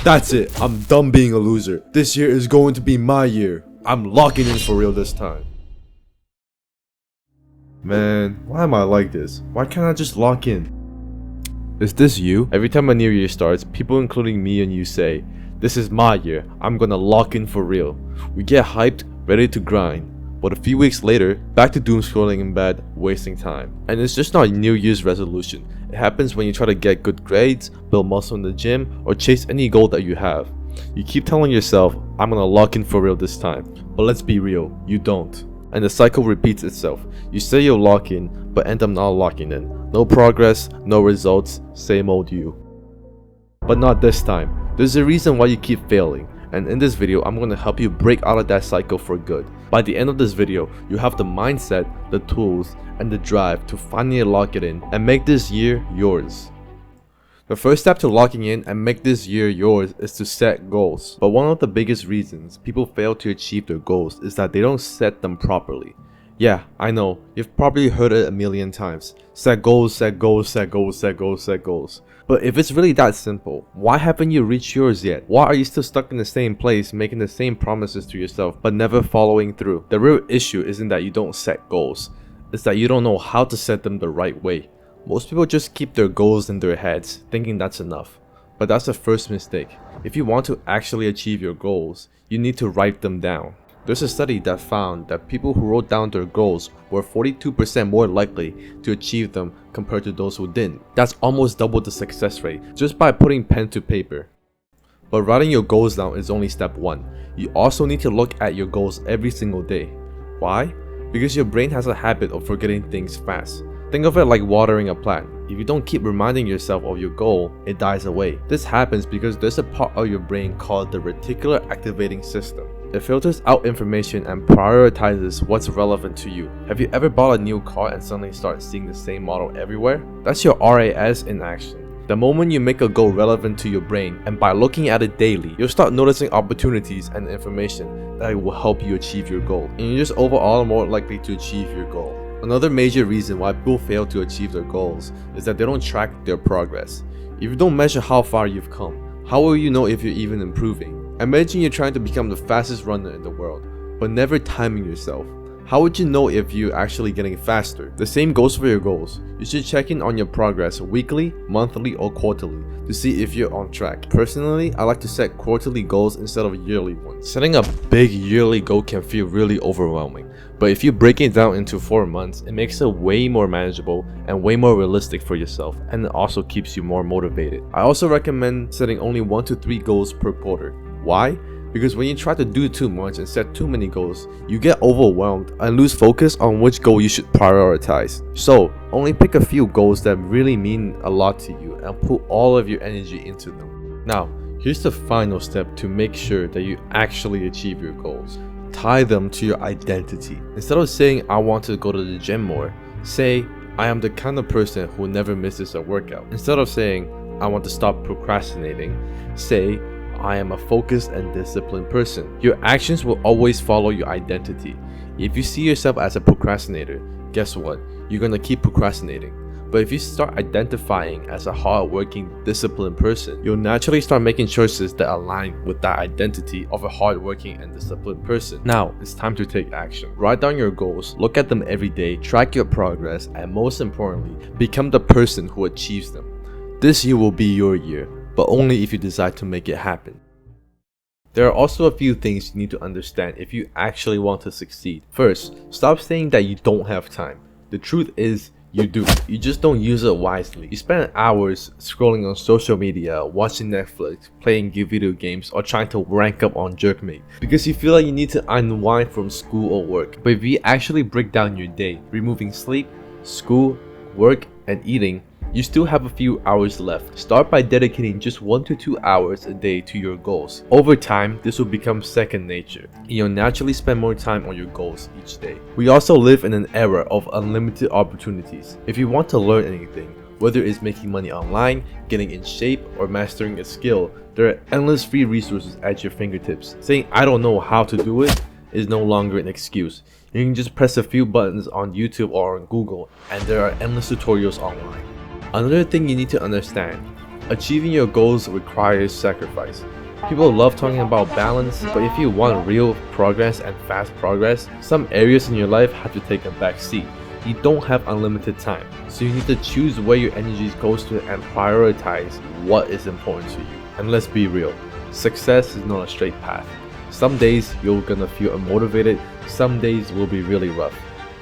That's it, I'm done being a loser. This year is going to be my year. I'm locking in for real this time. Man, why am I like this? Why can't I just lock in? Is this you? Every time a new year starts, people including me and you say, this is my year, I'm gonna lock in for real. We get hyped, ready to grind. But a few weeks later, back to doom scrolling in bed, wasting time. And it's just not a New Year's resolution. It happens when you try to get good grades, build muscle in the gym, or chase any goal that you have. You keep telling yourself, I'm gonna lock in for real this time. But let's be real, you don't. And the cycle repeats itself. You say you'll lock in, but end up not locking in. No progress, no results, same old you. But not this time. There's a reason why you keep failing. And in this video, I'm going to help you break out of that cycle for good. By the end of this video, you have the mindset, the tools, and the drive to finally lock it in and make this year yours. The first step to locking in and make this year yours is to set goals. But one of the biggest reasons people fail to achieve their goals is that they don't set them properly. Yeah, I know, you've probably heard it a million times. Set goals, set goals, set goals, set goals, set goals. But if it's really that simple, why haven't you reached yours yet? Why are you still stuck in the same place, making the same promises to yourself, but never following through? The real issue isn't that you don't set goals, it's that you don't know how to set them the right way. Most people just keep their goals in their heads, thinking that's enough. But that's the first mistake. If you want to actually achieve your goals, you need to write them down. There's a study that found that people who wrote down their goals were 42% more likely to achieve them compared to those who didn't. That's almost double the success rate just by putting pen to paper. But writing your goals down is only step one. You also need to look at your goals every single day. Why? Because your brain has a habit of forgetting things fast. Think of it like watering a plant. If you don't keep reminding yourself of your goal, it dies away. This happens because there's a part of your brain called the reticular activating system. It filters out information and prioritizes what's relevant to you. Have you ever bought a new car and suddenly start seeing the same model everywhere? That's your RAS in action. The moment you make a goal relevant to your brain, and by looking at it daily, you'll start noticing opportunities and information that will help you achieve your goal. And you're just overall more likely to achieve your goal. Another major reason why people fail to achieve their goals is that they don't track their progress. If you don't measure how far you've come, how will you know if you're even improving? Imagine you're trying to become the fastest runner in the world, but never timing yourself. How would you know if you're actually getting faster? The same goes for your goals. You should check in on your progress weekly, monthly, or quarterly to see if you're on track. Personally, I like to set quarterly goals instead of yearly ones. Setting a big yearly goal can feel really overwhelming, but if you break it down into 4 months, it makes it way more manageable and way more realistic for yourself, and it also keeps you more motivated. I also recommend setting only 1 to 3 goals per quarter. Why? Because when you try to do too much and set too many goals, you get overwhelmed and lose focus on which goal you should prioritize. So, only pick a few goals that really mean a lot to you and put all of your energy into them. Now, here's the final step to make sure that you actually achieve your goals. Tie them to your identity. Instead of saying, I want to go to the gym more, say, I am the kind of person who never misses a workout. Instead of saying, I want to stop procrastinating, say, I am a focused and disciplined person. Your actions will always follow your identity. If you see yourself as a procrastinator, guess what? You're gonna keep procrastinating. But if you start identifying as a hardworking, disciplined person, you'll naturally start making choices that align with that identity of a hardworking and disciplined person. Now, it's time to take action. Write down your goals, look at them every day, track your progress, and most importantly, become the person who achieves them. This year will be your year, but only if you decide to make it happen. There are also a few things you need to understand if you actually want to succeed. First, stop saying that you don't have time. The truth is, you do. You just don't use it wisely. You spend hours scrolling on social media, watching Netflix, playing video games, or trying to rank up on Jerkmate because you feel like you need to unwind from school or work. But if you actually break down your day, removing sleep, school, work, and eating, you still have a few hours left. Start by dedicating just 1 to 2 hours a day to your goals. Over time, this will become second nature, and you'll naturally spend more time on your goals each day. We also live in an era of unlimited opportunities. If you want to learn anything, whether it's making money online, getting in shape, or mastering a skill, there are endless free resources at your fingertips. Saying I don't know how to do it is no longer an excuse. You can just press a few buttons on YouTube or on Google, and there are endless tutorials online. Another thing you need to understand, Achieving your goals requires sacrifice. People love talking about balance, but if you want real progress and fast progress, some areas in your life have to take a back seat. You don't have unlimited time, so you need to choose where your energy goes to and prioritize what is important to you. And let's be real, success is not a straight path. Some days you're gonna feel unmotivated, some days will be really rough.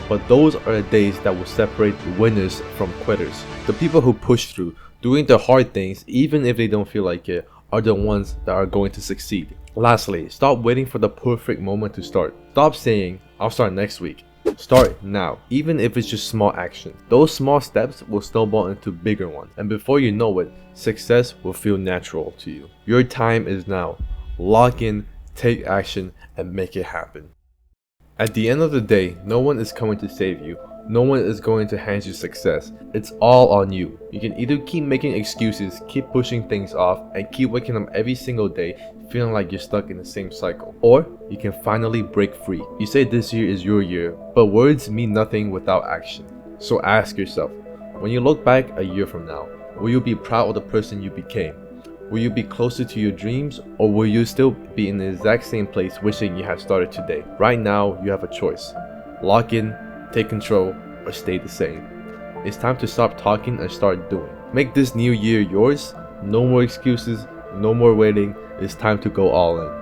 But those are the days that will separate winners from quitters. The people who push through, doing the hard things even if they don't feel like it, are the ones that are going to succeed. Lastly, stop waiting for the perfect moment to start. Stop saying, I'll start next week. Start now, even if it's just small action. Those small steps will snowball into bigger ones, and before you know it, success will feel natural to you. Your time is now. Lock in, take action, and make it happen. At the end of the day, no one is coming to save you. No one is going to hand you success. It's all on you. You can either keep making excuses, keep pushing things off, and keep waking up every single day feeling like you're stuck in the same cycle. Or you can finally break free. You say this year is your year, but words mean nothing without action. So ask yourself, when you look back a year from now, will you be proud of the person you became? Will you be closer to your dreams, or will you still be in the exact same place wishing you had started today? Right now, you have a choice. Lock in, take control, or stay the same. It's time to stop talking and start doing. Make this new year yours. No more excuses, no more waiting. It's time to go all in.